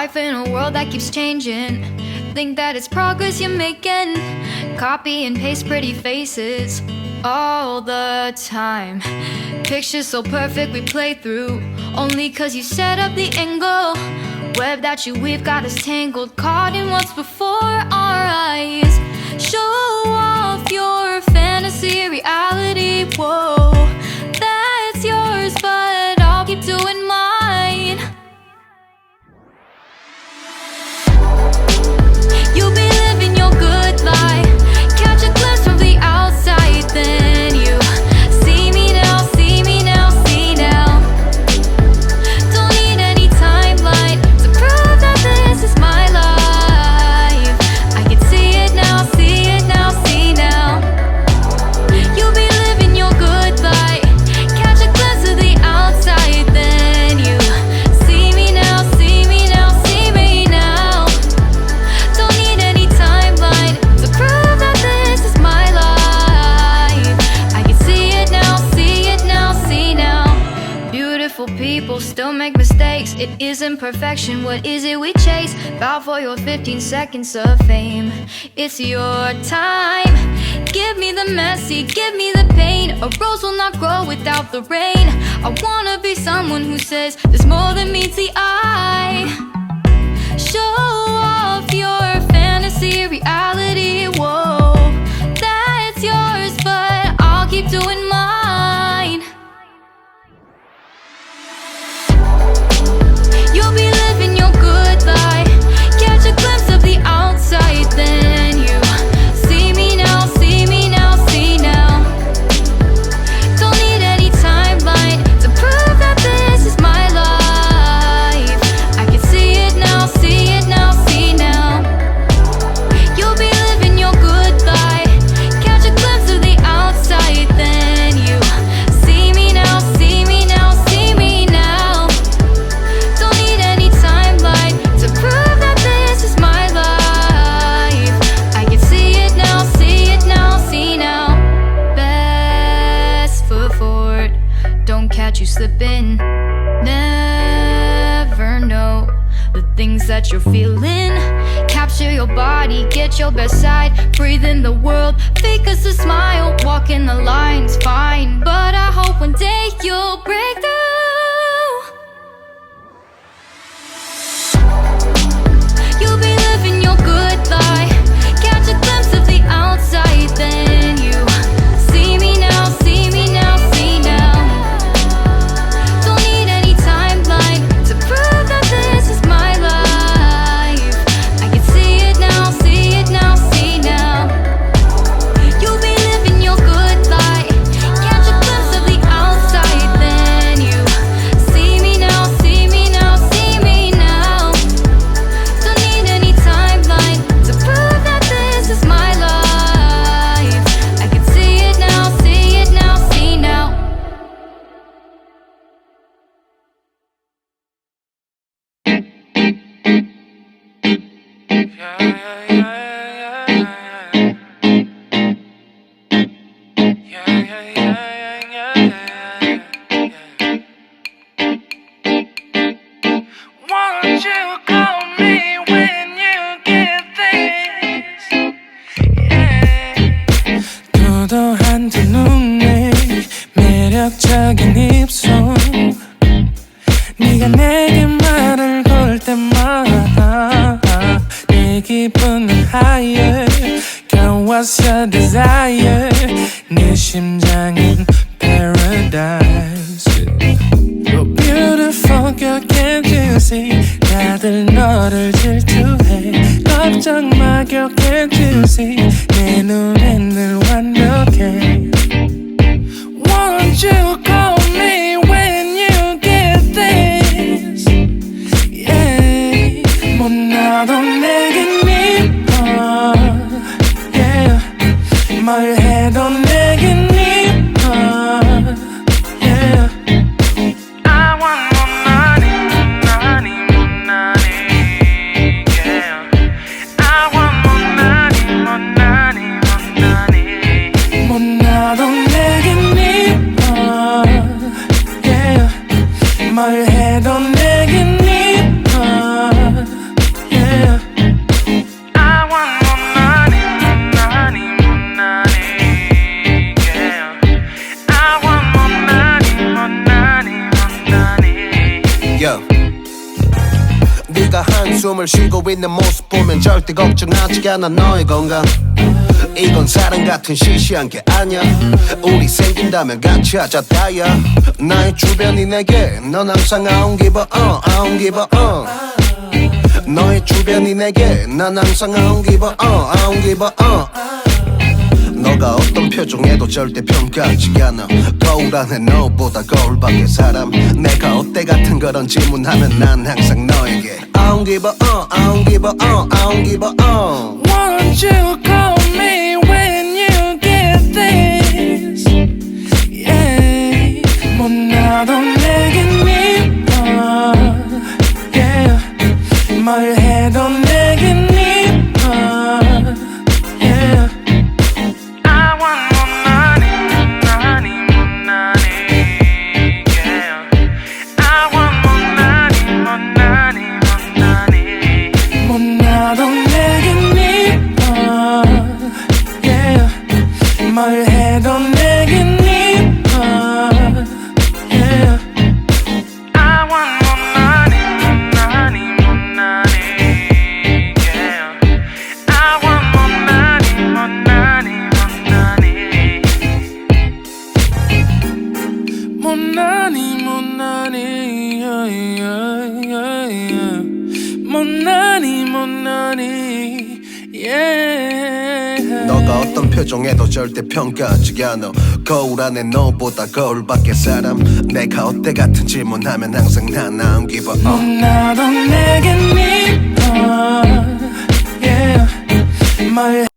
life in a world that keeps changing. Think that it's progress you're making. Copy and paste pretty faces all the time. Pictures so perfect we play through, only cause you set up the angle. Web that you weave got us tangled, caught in what's before our eyes. Show off your fantasy reality, whoa, that's yours, but I'll keep doing mine. You'll be living your good life, catch a glimpse from the outside, then you see me now, see me now, see now. Don't need any timeline to prove that this is my life. I can see it now, see it now, see now. You'll be living your good life, catch a glimpse of the outside, then you see me now, see me now, see me now. Don't need any timeline to prove that this is my life. I can see it now, see it now, see now. Beautiful people still make mistakes. It isn't perfection, what is it we chase? Bow for your 15 seconds of fame. It's your time. Give me the messy, give me the pain. A rose will not grow without the rain. I wanna be someone who says there's more than meets the eye. Show off your fantasy reality, whoa, that's yours, but I'll keep doing mine. You'll be living your good life, catch a glimpse of the outside, then you see me now, see me now, see now. Don't need any timeline to prove that this is my life. I can see it now, see it now, see now. You'll be living your good life, catch a glimpse of the outside, then you see me now, see me now, see me now. Don't need any timeline to prove that this is my life. I can see it now, see it now, see now. Best foot forward, don't catch you slipping. Never know the things that you're feeling. Capture your body, get your best side. Breathe in the world, fake us a smile. Walking the lines, fine, but I hope one day you'll break through. You'll be living your good life, catch a glimpse of the outside, then you see me now, see me now, see now. Don't need any timeline to prove that this is my life. I can see it now, see it now, see now. You'll be living your good life, catch a glimpse of the outside, then you see me now, see me now, see me now. Don't need any timeline to prove that this is my life. I can see it now, see it now, see now. Won't you call me when you get this? Yeah. 도도한 두 눈에 매력적인 입술, 네가 내게 말을 걸 때마다 내 기분은 higher. Girl, what's your desire? 네 심장은 paradise. You're beautiful, girl, can't you see? 다들 너를 질투해. 걱정 마, girl, can't you see? 내 눈엔 늘 완벽해. Won't you call me when you get this? Yeah. 뭐 나도 내겐 이뻐. Yeah. 뭘 해도 내겐 이뻐. Yeah. I want more money, more money, more money. Yeah. I want more money, more money, more money. 뭐 나도 내겐 이뻐. Yeah. 뭘 해도 내겐 이뻐. 숨을 쉬고 있는 모습 보면 절대 걱정하지 않아 너의 건강. 이건 사랑 같은 시시한 게 아니야. 우리 생긴다면 같이 하자 다야. 나의 주변이 내게 넌 항상 I don't give a I don't give a 너의 주변이 내게 난 항상 I don't give a I don't give a 너가 어떤 표정에도 절대 평가하지 않아. 거울 안에 너보다 거울 밖의 사람. 내가 어때 같은 그런 질문하면 난 항상 너에게 I don't give a I don't give a I don't give a Won't you call me when you get this? Yeah. 뭐 나도 내겐 미워. Yeah. 뭘 해도 내겐 미워. Yeah. I want more money, more money, more money. Yeah. I want more money, more money, more money. 뭐 나도 내겐 미워. Yeah. 뭘 해도 내겐 미워. Yeah. I want more money, more money, more money. Yeah. I want more money, more money, more money. More money, more money, yeah, yeah, yeah, yeah. More money, more money, yeah. 너가 어떤 표정에도 절대 평가하지 않아. 거울 안에 너보다 거울 밖의 사람. 내가 어때 같은 질문하면 항상 난 I don't give a 뭐 나도 내겐 미워. Yeah. 뭘